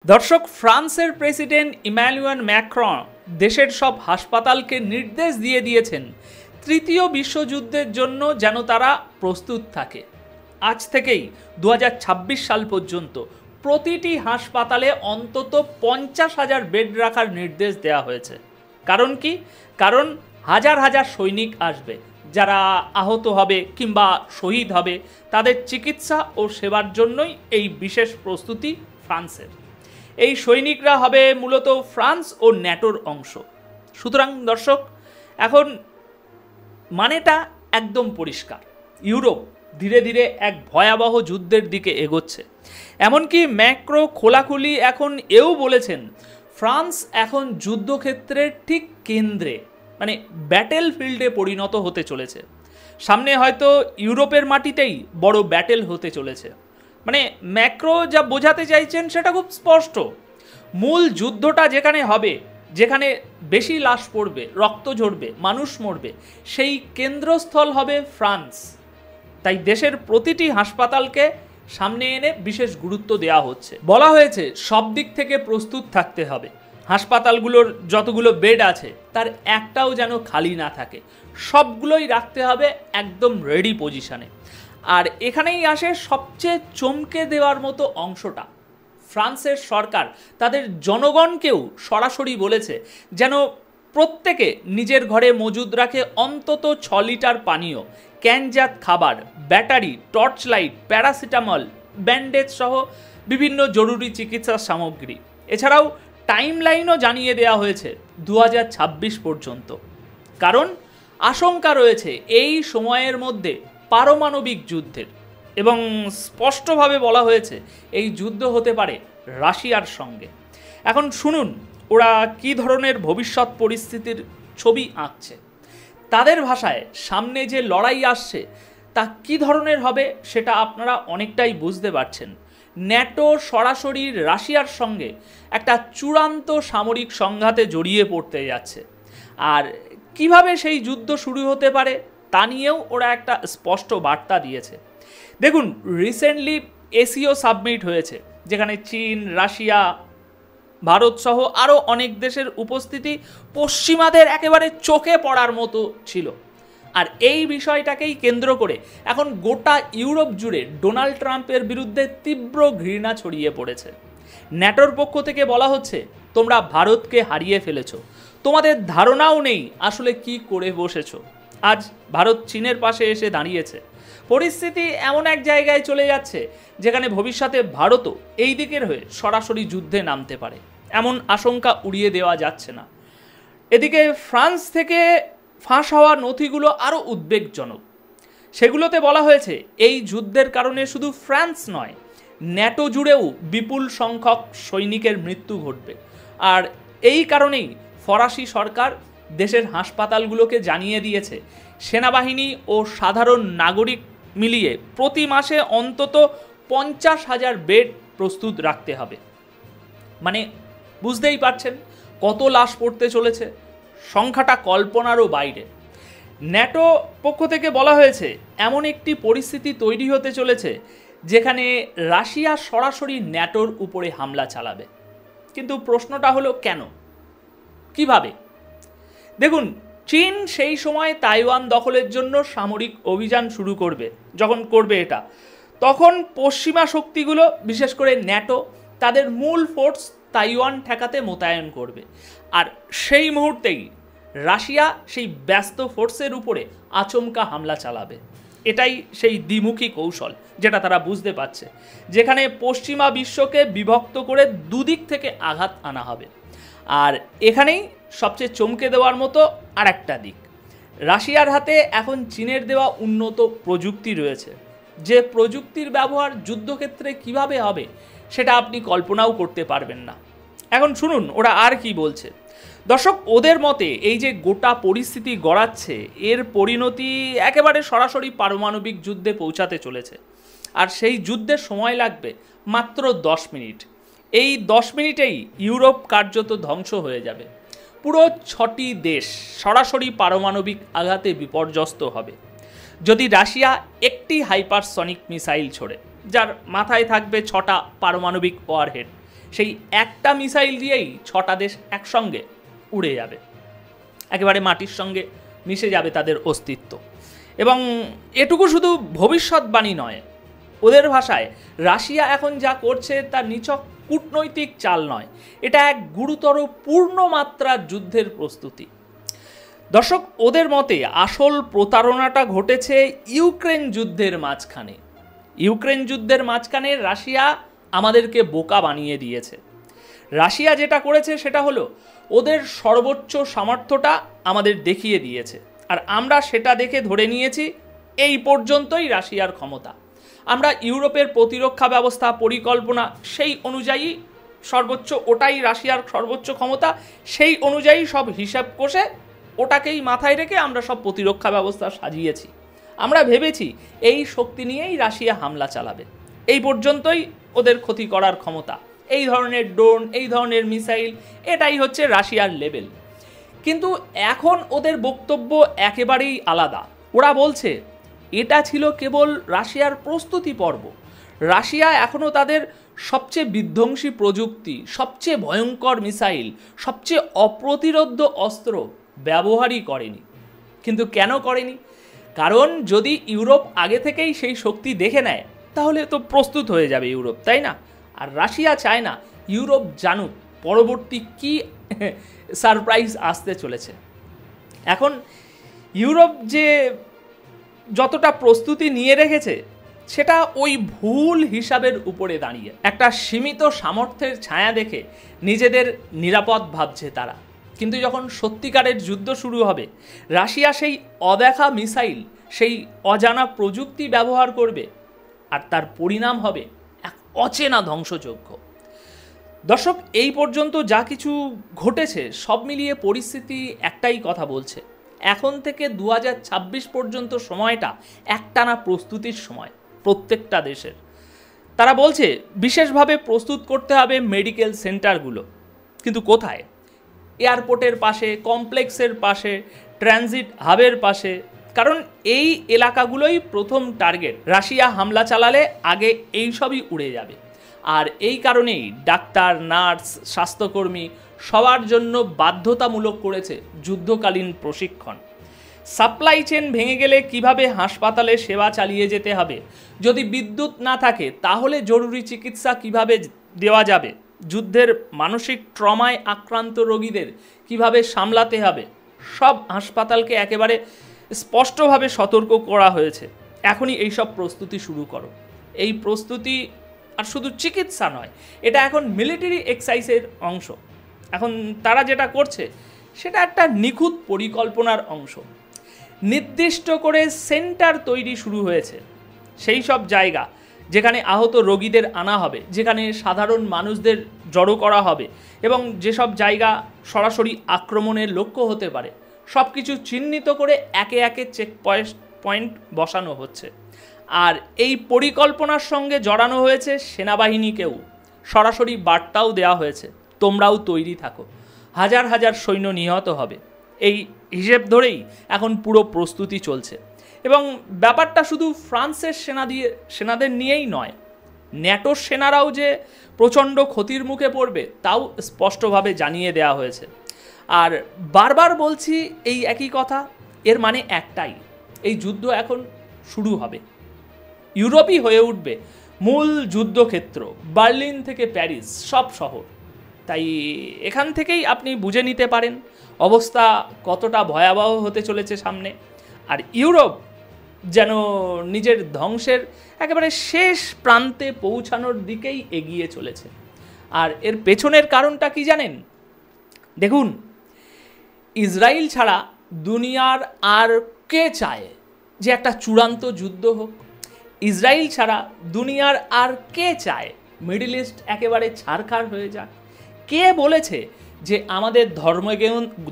दर्शक फ्रांसের president Emmanuel Macron দেশের সব হাসপাতালকে নির্দেশ দিয়ে দিয়েছেন তৃতীয় বিশ্বযুদ্ধের জন্য যেন তারা প্রস্তুত থাকে। আজ থেকেই 2026 সাল পর্যন্ত প্রতিটি হাসপাতালে অন্তত 50,000 বেড রাখার নির্দেশ দেওয়া হয়েছে। কারণ কি? কারণ হাজার হাজার সৈনিক আসবে যারা আহত হবে কিংবা শহীদ হবে, তাদের চিকিৎসা ও সেবার জন্যই এই বিশেষ প্রস্তুতি ফ্রান্সের। এই সৈনিকরা হবে মূলত ফ্রান্স ও ন্যাটোর অংশ। সুতরাং দর্শক, এখন মানেটা একদম পরিষ্কার, ইউরোপ ধীরে ধীরে এক ভয়াবহ যুদ্ধের দিকে এগোচ্ছে। এমনকি ম্যাক্রো খোলাখুলি এখন এও বলেছেন ফ্রান্স এখন যুদ্ধক্ষেত্রের ঠিক কেন্দ্রে, মানে ব্যাটেল ফিল্ডে পরিণত হতে চলেছে। সামনে হয়তো ইউরোপের মাটিতেই বড় ব্যাটেল হতে চলেছে। মানে ম্যাক্রো যা বোঝাতে চাইছেন সেটা খুব স্পষ্ট। মূল যুদ্ধটা যেখানে হবে, যেখানে বেশি লাশ পড়বে, রক্ত ঝরবে, মানুষ মরবে, সেই কেন্দ্রস্থল হবে ফ্রান্স। তাই দেশের প্রতিটি হাসপাতালকে সামনে এনে বিশেষ গুরুত্ব দেওয়া হচ্ছে। বলা হয়েছে সব দিক থেকে প্রস্তুত থাকতে হবে। হাসপাতালগুলোর যতগুলো বেড আছে তার একটাও যেন খালি না থাকে, সবগুলোই রাখতে হবে একদম রেডি পজিশনে। আর এখানেই আসে সবচেয়ে চমকে দেওয়ার মতো অংশটা। ফ্রান্সের সরকার তাদের জনগণকেও সরাসরি বলেছে যেন প্রত্যেকে নিজের ঘরে মজুদ রাখে অন্তত 6 লিটার পানীয়, ক্যানজাত খাবার, battery, torch light, paracetamol, bandage সহ বিভিন্ন জরুরি চিকিৎসা সামগ্রী। এছাড়াও টাইম লাইনও জানিয়ে দেওয়া হয়েছে 2026 পর্যন্ত। কারণ আশঙ্কা রয়েছে এই সময়ের মধ্যে পারমাণবিক যুদ্ধের, এবং স্পষ্টভাবে বলা হয়েছে এই যুদ্ধ হতে পারে রাশিয়ার সঙ্গে। এখন শুনুন ওরা কী ধরনের ভবিষ্যৎ পরিস্থিতির ছবি আঁকছে। তাদের ভাষায় সামনে যে লড়াই আসছে তা কী ধরনের হবে সেটা আপনারা অনেকটাই বুঝতে পারছেন। ন্যাটো সরাসরি রাশিয়ার সঙ্গে একটা চূড়ান্ত সামরিক সংঘাতে জড়িয়ে পড়তে যাচ্ছে। আর কিভাবে সেই যুদ্ধ শুরু হতে পারে তা নিয়েও ওরা একটা স্পষ্ট বার্তা দিয়েছে। দেখুন, রিসেন্টলি এসিও সাবমিট হয়েছে, যেখানে চীন, রাশিয়া, ভারত সহ আরও অনেক দেশের উপস্থিতি পশ্চিমাদের একেবারে চোখে পড়ার মতো ছিল। আর এই বিষয়টাকেই কেন্দ্র করে এখন গোটা ইউরোপ জুড়ে ডোনাল্ড ট্রাম্পের বিরুদ্ধে তীব্র ঘৃণা ছড়িয়ে পড়েছে। ন্যাটোর পক্ষ থেকে বলা হচ্ছে তোমরা ভারতকে হারিয়ে ফেলেছ, তোমাদের ধারণাও নেই আসলে কি করে বসেছ। আজ ভারত চীনের পাশে এসে দাঁড়িয়েছে। পরিস্থিতি এমন এক জায়গায় চলে যাচ্ছে যেখানে ভবিষ্যতে ভারতও এই দিকের হয়ে সরাসরি যুদ্ধে নামতে পারে, এমন আশঙ্কা উড়িয়ে দেওয়া যাচ্ছে না। এদিকে ফ্রান্স থেকে ফাঁস হওয়া নথিগুলো আরও উদ্বেগজনক। সেগুলোতে বলা হয়েছে এই যুদ্ধের কারণে শুধু ফ্রান্স নয়, ন্যাটো জুড়েও বিপুল সংখ্যক সৈনিকের মৃত্যু ঘটবে। আর এই কারণেই ফরাসি সরকার দেশের হাসপাতালগুলোকে জানিয়ে দিয়েছে সেনাবাহিনী ও সাধারণ নাগরিক মিলিয়ে প্রতি মাসে অন্তত 50,000 বেড প্রস্তুত রাখতে হবে। মানে বুঝতেই পারছেন কত লাশ পড়তে চলেছে, সংখ্যাটা কল্পনারও বাইরে। ন্যাটো পক্ষ থেকে বলা হয়েছে এমন একটি পরিস্থিতি তৈরি হতে চলেছে যেখানে রাশিয়া সরাসরি ন্যাটোর উপরে হামলা চালাবে। কিন্তু প্রশ্নটা হলো কেন, কিভাবে? দেখুন, চীন সেই সময় তাইওয়ান দখলের জন্য সামরিক অভিযান শুরু করবে। যখন করবে এটা, তখন পশ্চিমা শক্তিগুলো বিশেষ করে ন্যাটো তাদের মূল ফোর্স তাইওয়ান ঠেকাতে মোতায়েন করবে। আর সেই মুহূর্তেই রাশিয়া সেই ব্যস্ত ফোর্সের উপরে আচমকা হামলা চালাবে। এটাই সেই দ্বিমুখী কৌশল যেটা তারা বুঝতে পারছে, যেখানে পশ্চিমা বিশ্বকে বিভক্ত করে দুদিক থেকে আঘাত আনা হবে। আর এখানেই সবচেয়ে চমকে দেওয়ার মতো আর একটা দিক, রাশিয়ার হাতে এখন চীনের দেওয়া উন্নত প্রযুক্তি রয়েছে। যে প্রযুক্তির ব্যবহার যুদ্ধক্ষেত্রে কিভাবে হবে সেটা আপনি কল্পনাও করতে পারবেন না। এখন শুনুন ওরা আর কি বলছে। দর্শক, ওদের মতে এই যে গোটা পরিস্থিতি গড়াচ্ছে এর পরিণতি একেবারে সরাসরি পারমাণবিক যুদ্ধে পৌঁছাতে চলেছে। আর সেই যুদ্ধের সময় লাগবে মাত্র 10 মিনিট। এই 10 মিনিটেই ইউরোপ কার্যত ধ্বংস হয়ে যাবে। পুরো 6টি দেশ সরাসরি পারমাণবিক আঘাতে বিপর্যস্ত হবে যদি রাশিয়া একটি হাইপারসনিক মিসাইল ছোড়ে, যার মাথায় থাকবে 6টা পারমাণবিক ওয়ারহেড। সেই একটা মিসাইল দিয়েই 6টা দেশ একসঙ্গে উড়ে যাবে, একেবারে মাটির সঙ্গে মিশে যাবে তাদের অস্তিত্ব। এবং এটুকু শুধু ভবিষ্যৎবাণী নয়, ওদের ভাষায় রাশিয়া এখন যা করছে তা নিছক কূটনৈতিক চাল নয়, এটা এক গুরুতর পূর্ণমাত্রার যুদ্ধের প্রস্তুতি। দর্শক, ওদের মতে আসল প্রতারণাটা ঘটেছে ইউক্রেন যুদ্ধের মাঝখানে। ইউক্রেন যুদ্ধের মাঝখানে রাশিয়া আমাদেরকে বোকা বানিয়ে দিয়েছে। রাশিয়া যেটা করেছে সেটা হলো ওদের সর্বোচ্চ সামর্থ্যটা আমাদের দেখিয়ে দিয়েছে, আর আমরা সেটা দেখে ধরে নিয়েছি এই পর্যন্তই রাশিয়ার ক্ষমতা। আমরা ইউরোপের প্রতিরক্ষা ব্যবস্থা পরিকল্পনা সেই অনুযায়ী সর্বোচ্চ, ওটাই রাশিয়ার সর্বোচ্চ ক্ষমতা, সেই অনুযায়ী সব হিসাব কষে ওটাকেই মাথায় রেখে আমরা সব প্রতিরক্ষা ব্যবস্থা সাজিয়েছি। আমরা ভেবেছি এই শক্তি নিয়েই রাশিয়া হামলা চালাবে, এই পর্যন্তই ওদের ক্ষতি করার ক্ষমতা। এই ধরনের ড্রোন, এই ধরনের মিসাইল, এটাই হচ্ছে রাশিয়ার লেভেল। কিন্তু এখন ওদের বক্তব্য একেবারেই আলাদা। ওরা বলছে এটা ছিল কেবল রাশিয়ার প্রস্তুতি পর্ব। রাশিয়া এখনও তাদের সবচেয়ে বিধ্বংসী প্রযুক্তি, সবচেয়ে ভয়ঙ্কর মিসাইল, সবচেয়ে অপ্রতিরোধ্য অস্ত্র ব্যবহারই করেনি। কিন্তু কেন করেনি? কারণ যদি ইউরোপ আগে থেকেই সেই শক্তি দেখে নেয় তাহলে তো প্রস্তুত হয়ে যাবে ইউরোপ, তাই না? আর রাশিয়া চায় না ইউরোপ জানুক পরবর্তী কি সারপ্রাইজ আসতে চলেছে। এখন ইউরোপ যে যতটা প্রস্তুতি নিয়ে রেখেছে সেটা ওই ভুল হিসাবের উপরে দাঁড়িয়ে একটা সীমিত সামর্থ্যের ছায়া দেখে নিজেদের নিরাপদ ভাবছে তারা। কিন্তু যখন সত্যিকারের যুদ্ধ শুরু হবে, রাশিয়া সেই অদেখা মিসাইল, সেই অজানা প্রযুক্তি ব্যবহার করবে, আর তার পরিণাম হবে এক অচেনা ধ্বংসযজ্ঞ। দর্শক, এই পর্যন্ত যা কিছু ঘটেছে সব মিলিয়ে পরিস্থিতি একটাই কথা বলছে, এখন থেকে 2026 পর্যন্ত সময়টা একটানা প্রস্তুতির সময় প্রত্যেকটা দেশের। তারা বলছে বিশেষভাবে প্রস্তুত করতে হবে মেডিকেল সেন্টারগুলো। কিন্তু কোথায়? এয়ারপোর্টের পাশে, কমপ্লেক্সের পাশে, ট্রানজিট হাবের পাশে, কারণ এই এলাকাগুলোই প্রথম টার্গেট। রাশিয়া হামলা চালালে আগে এই সবই উড়ে যাবে। আর এই কারণেই ডাক্তার, নার্স, স্বাস্থ্যকর্মী সবার জন্য বাধ্যতামূলক করেছে যুদ্ধকালীন প্রশিক্ষণ। সাপ্লাই চেন ভেঙে গেলে কিভাবে হাসপাতালে সেবা চালিয়ে যেতে হবে, যদি বিদ্যুৎ না থাকে তাহলে জরুরি চিকিৎসা কিভাবে দেওয়া যাবে, যুদ্ধের মানসিক ট্রমায় আক্রান্ত রোগীদের কিভাবে সামলাতে হবে, সব হাসপাতালকে একেবারে স্পষ্টভাবে সতর্ক করা হয়েছে। এখনই এইসব প্রস্তুতি শুরু করো। এই প্রস্তুতি আর শুধু চিকিৎসা নয়, এটা এখন মিলিটারি এক্সারসাইজের অংশ। এখন তারা যেটা করছে সেটা একটা নিখুঁত পরিকল্পনার অংশ। নির্দিষ্ট করে সেন্টার তৈরি শুরু হয়েছে, সেই সব জায়গা যেখানে আহত রোগীদের আনা হবে, যেখানে সাধারণ মানুষদের জড়ো করা হবে, এবং যেসব জায়গা সরাসরি আক্রমণের লক্ষ্য হতে পারে সব কিছু চিহ্নিত করে একে একে চেক পয়েন্ট বসানো হচ্ছে। আর এই পরিকল্পনার সঙ্গে জড়ানো হয়েছে সেনাবাহিনীকেও। সরাসরি বার্তাও দেওয়া হয়েছে, তোমরাও তৈরি থাকো, হাজার হাজার সৈন্য নিহত হবে। এই হিসেব ধরেই এখন পুরো প্রস্তুতি চলছে। এবং ব্যাপারটা শুধু ফ্রান্সের সেনাদের নিয়েই নয়, ন্যাটোর সেনারাও যে প্রচণ্ড ক্ষতির মুখে পড়বে তাও স্পষ্টভাবে জানিয়ে দেওয়া হয়েছে। আর বারবার বলছি এই একই কথা, এর মানে একটাই, এই যুদ্ধ এখন শুরু হবে। ইউরোপই হয়ে উঠবে মূল যুদ্ধক্ষেত্র, বার্লিন থেকে প্যারিস সব শহর। তাই এখান থেকেই আপনি বুঝে নিতে পারেন অবস্থা কতটা ভয়াবহ হতে চলেছে সামনে। আর ইউরোপ যেন নিজের ধ্বংসের একেবারে শেষ প্রান্তে পৌঁছানোর দিকেই এগিয়ে চলেছে। আর এর পেছনের কারণটা কি জানেন? দেখুন, ইসরায়েল ছাড়া দুনিয়ার আর কে চায় যে একটা চূড়ান্ত যুদ্ধ হোক? ইসরায়েল ছাড়া দুনিয়ার আর কে চায় মিডল ইস্ট একেবারে ছারখার হয়ে যাক? কে বলেছে যে আমাদের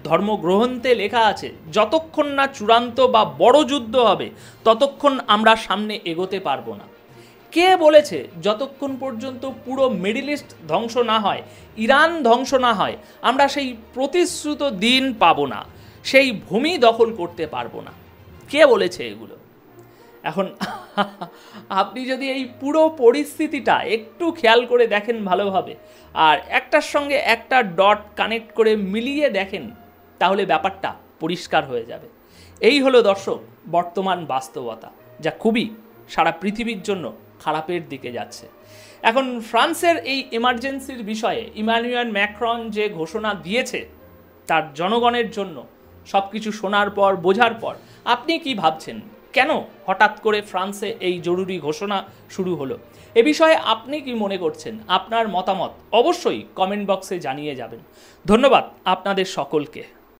ধর্মগ্রন্থে লেখা আছে যতক্ষণ না চূড়ান্ত বা বড় যুদ্ধ হবে ততক্ষণ আমরা সামনে এগোতে পারবো না? কে বলেছে যতক্ষণ পর্যন্ত পুরো মিডল ইস্ট ধ্বংস না হয়, ইরান ধ্বংস না হয়, আমরা সেই প্রতিশ্রুত দিন পাবো না, সেই ভূমি দখল করতে পারবো না? কে বলেছে এগুলো? এখন আপনি যদি এই পুরো পরিস্থিতিটা একটু খেয়াল করে দেখেন ভালোভাবে, আর একটার সঙ্গে একটা ডট কানেক্ট করে মিলিয়ে দেখেন, তাহলে ব্যাপারটা পরিষ্কার হয়ে যাবে। এই হলো দর্শক বর্তমান বাস্তবতা, যা খুবই সারা পৃথিবীর জন্য খারাপের দিকে যাচ্ছে। এখন ফ্রান্সের এই এমার্জেন্সির বিষয়ে ইমানুয়েল ম্যাক্রন যে ঘোষণা দিয়েছে, তার জনগণের জন্য সব কিছু শোনার পর, বোঝার পর আপনি কি ভাবছেন? কেন হঠাৎ করে ফ্রান্সে এই জরুরি ঘোষণা শুরু হলো? এ বিষয়ে আপনি কি মনে করছেন? আপনার মতামত অবশ্যই কমেন্ট বক্সে জানিয়ে যাবেন। ধন্যবাদ আপনাদের সকলকে।